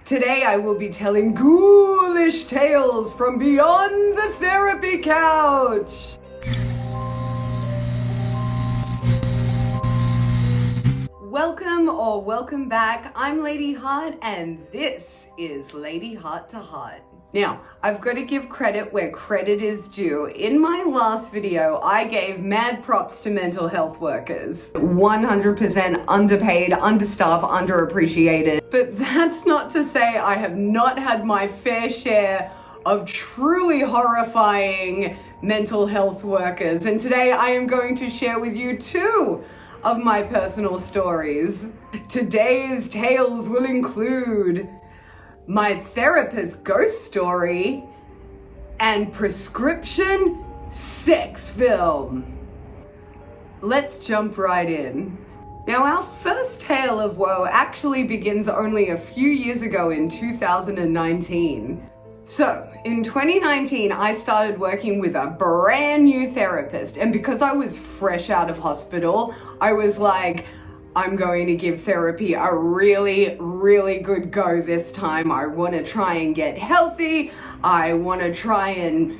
Today I will be telling ghoulish tales from beyond the therapy couch. Welcome or welcome back. I'm Lady Hart and this is Lady Hart to Heart. Now, I've got to give credit where credit is due. In my last video, I gave mad props to mental health workers. 100% underpaid, understaffed, underappreciated. But that's not to say I have not had my fair share of truly horrifying mental health workers. And today I am going to share with you two of my personal stories. Today's tales will include my therapist ghost story and prescription sex film. Let's jump right in. Now, our first tale of woe actually begins only a few years ago in 2019. So, in 2019, I started working with a brand new therapist, and because I was fresh out of hospital, I was like, I'm going to give therapy a really, really good go this time. I want to try and get healthy. I want to try and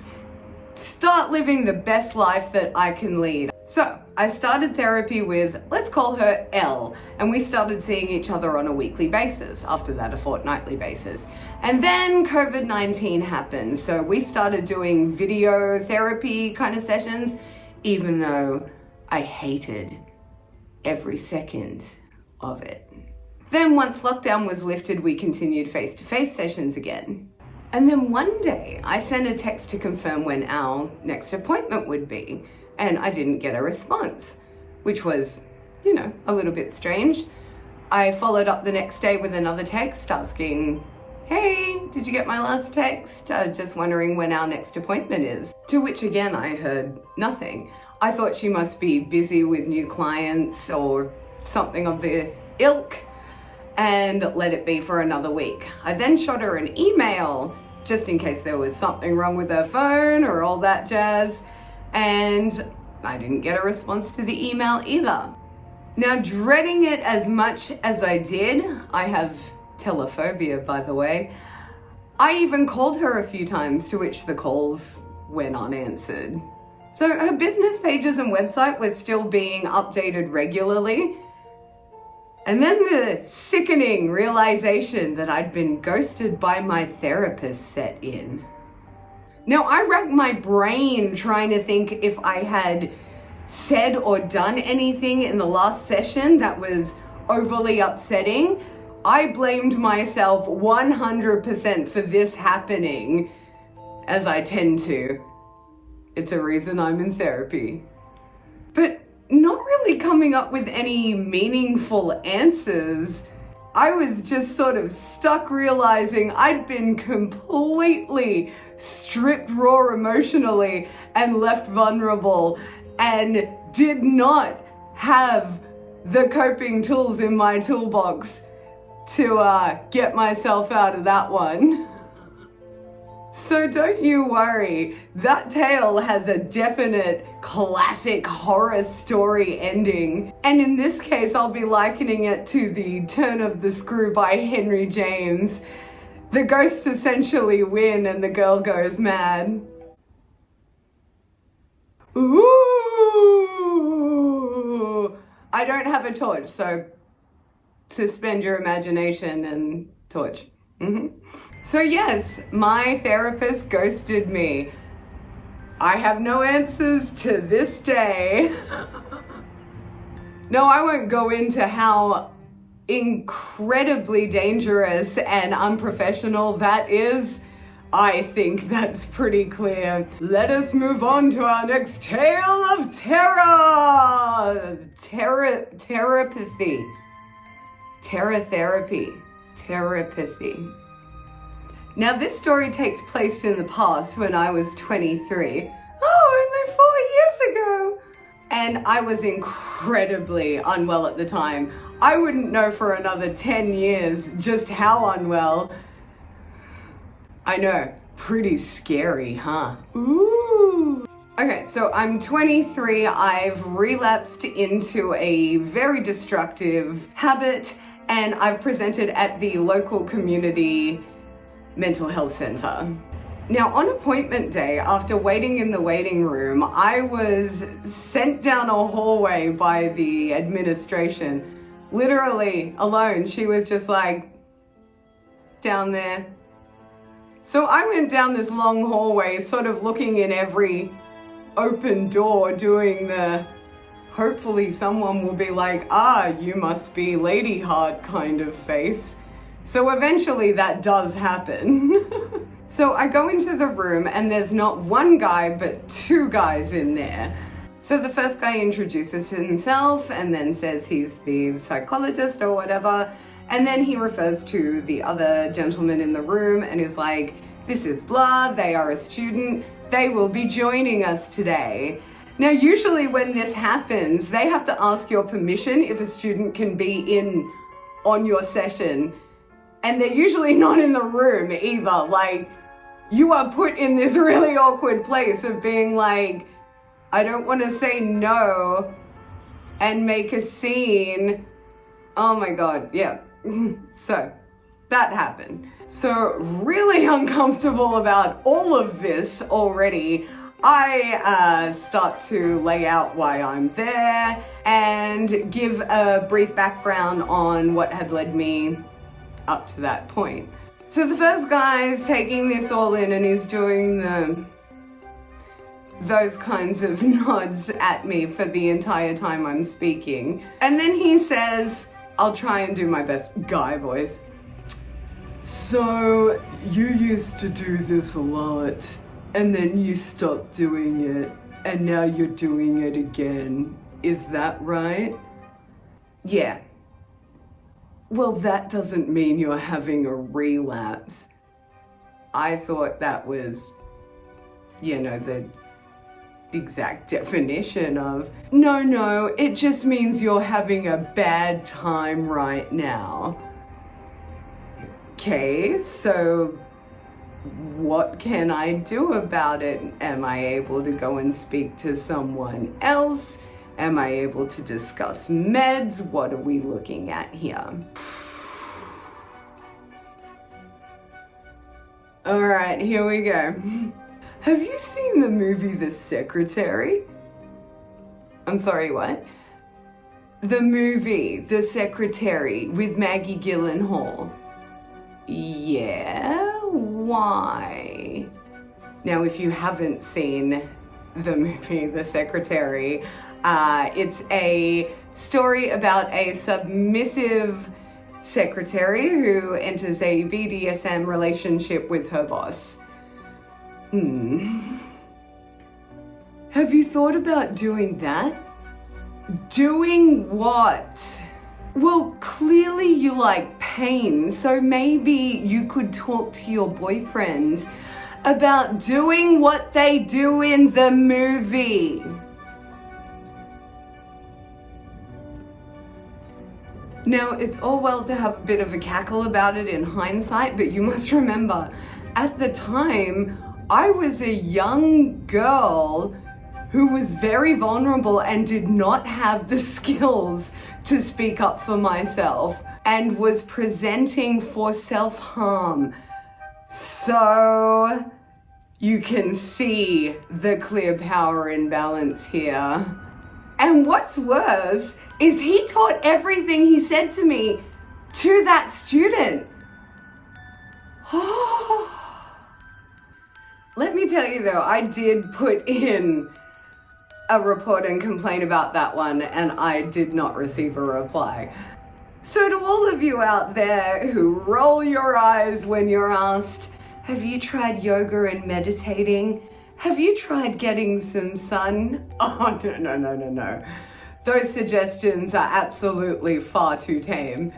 start living the best life that I can lead. So I started therapy with, let's call her Elle, and we started seeing each other on a weekly basis, after that a fortnightly basis. And then COVID-19 happened, so we started doing video therapy kind of sessions, even though I hated every second of it. Then once lockdown was lifted, we continued face-to-face sessions again. And then one day I sent a text to confirm when our next appointment would be, and I didn't get a response, which was, a little bit strange. I followed up the next day with another text asking, hey, did you get my last text? Just wondering when our next appointment is. To which again I heard nothing. I thought she must be busy with new clients or something of the ilk and let it be for another week. I then shot her an email just in case there was something wrong with her phone or all that jazz, and I didn't get a response to the email either. Now, dreading it as much as I did, I have telephobia, by the way, I even called her a few times, to which the calls went unanswered. So her business pages and website were still being updated regularly. And then the sickening realization that I'd been ghosted by my therapist set in. Now, I racked my brain trying to think if I had said or done anything in the last session that was overly upsetting. I blamed myself 100% for this happening, as I tend to. It's a reason I'm in therapy. But not really coming up with any meaningful answers. I was just sort of stuck realizing I'd been completely stripped raw emotionally and left vulnerable and did not have the coping tools in my toolbox to get myself out of that one. So don't you worry, that tale has a definite classic horror story ending. And in this case, I'll be likening it to The Turn of the Screw by Henry James. The ghosts essentially win and the girl goes mad. Ooh! I don't have a torch, so suspend your imagination and torch. So yes, my therapist ghosted me. I have no answers to this day. No, I won't go into how incredibly dangerous and unprofessional that is. I think that's pretty clear. Let us move on to our next tale of terror. Terapathy. Terapathy. Now, this story takes place in the past when I was 23. Oh, only 4 years ago. And I was incredibly unwell at the time. I wouldn't know for another 10 years just how unwell. I know, pretty scary, huh? Ooh. Okay, so I'm 23. I've relapsed into a very destructive habit and I've presented at the local community mental health center. Now, on appointment day, after waiting in the waiting room, I was sent down a hallway by the administration, literally alone. She was just like, down there. So I went down this long hallway, sort of looking in every open door, doing the, hopefully someone will be like, you must be Lady Hart kind of face. So eventually that does happen. So I go into the room and there's not one guy, but two guys in there. So the first guy introduces himself and then says he's the psychologist or whatever. And then he refers to the other gentleman in the room and is like, this is blah, they are a student, they will be joining us today. Now, usually when this happens, they have to ask your permission if a student can be in on your session. And they're usually not in the room either. Like, you are put in this really awkward place of being like, I don't want to say no and make a scene. Oh my God, yeah. So that happened. So really uncomfortable about all of this already. I start to lay out why I'm there and give a brief background on what had led me up to that point. So the first guy's taking this all in and he's doing those kinds of nods at me for the entire time I'm speaking. And then he says, I'll try and do my best guy voice. So you used to do this a lot and then you stopped doing it and now you're doing it again. Is that right? Yeah. Well, that doesn't mean you're having a relapse. I thought that was, the exact definition of, no, it just means you're having a bad time right now. Okay, so what can I do about it? Am I able to go and speak to someone else? Am I able to discuss meds? What are we looking at here? All right, here we go. Have you seen the movie The Secretary? I'm sorry, what? The movie The Secretary with Maggie Gyllenhaal. Yeah, why? Now, if you haven't seen the movie The Secretary, it's a story about a submissive secretary who enters a BDSM relationship with her boss. Have you thought about doing that? Doing what? Well, clearly you like pain, so maybe you could talk to your boyfriend about doing what they do in the movie. Now, it's all well to have a bit of a cackle about it in hindsight, but you must remember, at the time, I was a young girl who was very vulnerable and did not have the skills to speak up for myself and was presenting for self-harm. So you can see the clear power imbalance here. And what's worse is he taught everything he said to me to that student. Let me tell you though, I did put in a report and complain about that one, and I did not receive a reply. So to all of you out there who roll your eyes when you're asked, have you tried yoga and meditating? Have you tried getting some sun? Oh, no. Those suggestions are absolutely far too tame.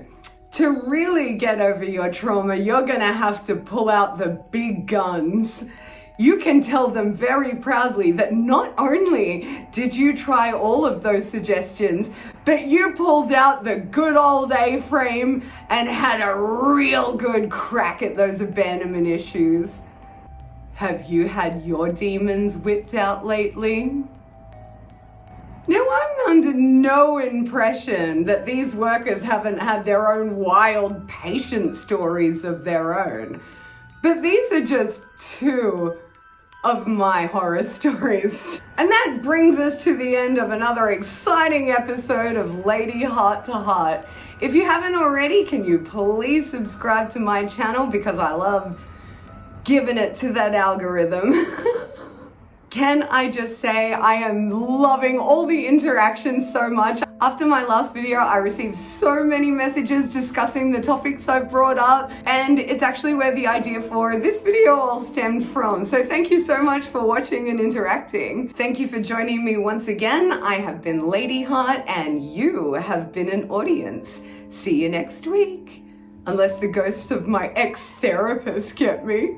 To really get over your trauma, you're gonna have to pull out the big guns. You can tell them very proudly that not only did you try all of those suggestions, but you pulled out the good old A-frame and had a real good crack at those abandonment issues. Have you had your demons whipped out lately? Now, I'm under no impression that these workers haven't had their own wild patient stories of their own, but these are just two of my horror stories. And that brings us to the end of another exciting episode of Lady Hart to Heart. If you haven't already, can you please subscribe to my channel, because I love giving it to that algorithm. Can I just say I am loving all the interactions so much. After my last video, I received so many messages discussing the topics I've brought up, and it's actually where the idea for this video all stemmed from. So thank you so much for watching and interacting. Thank you for joining me once again. I have been Lady Hart, and you have been an audience. See you next week. Unless the ghost of my ex-therapist get me.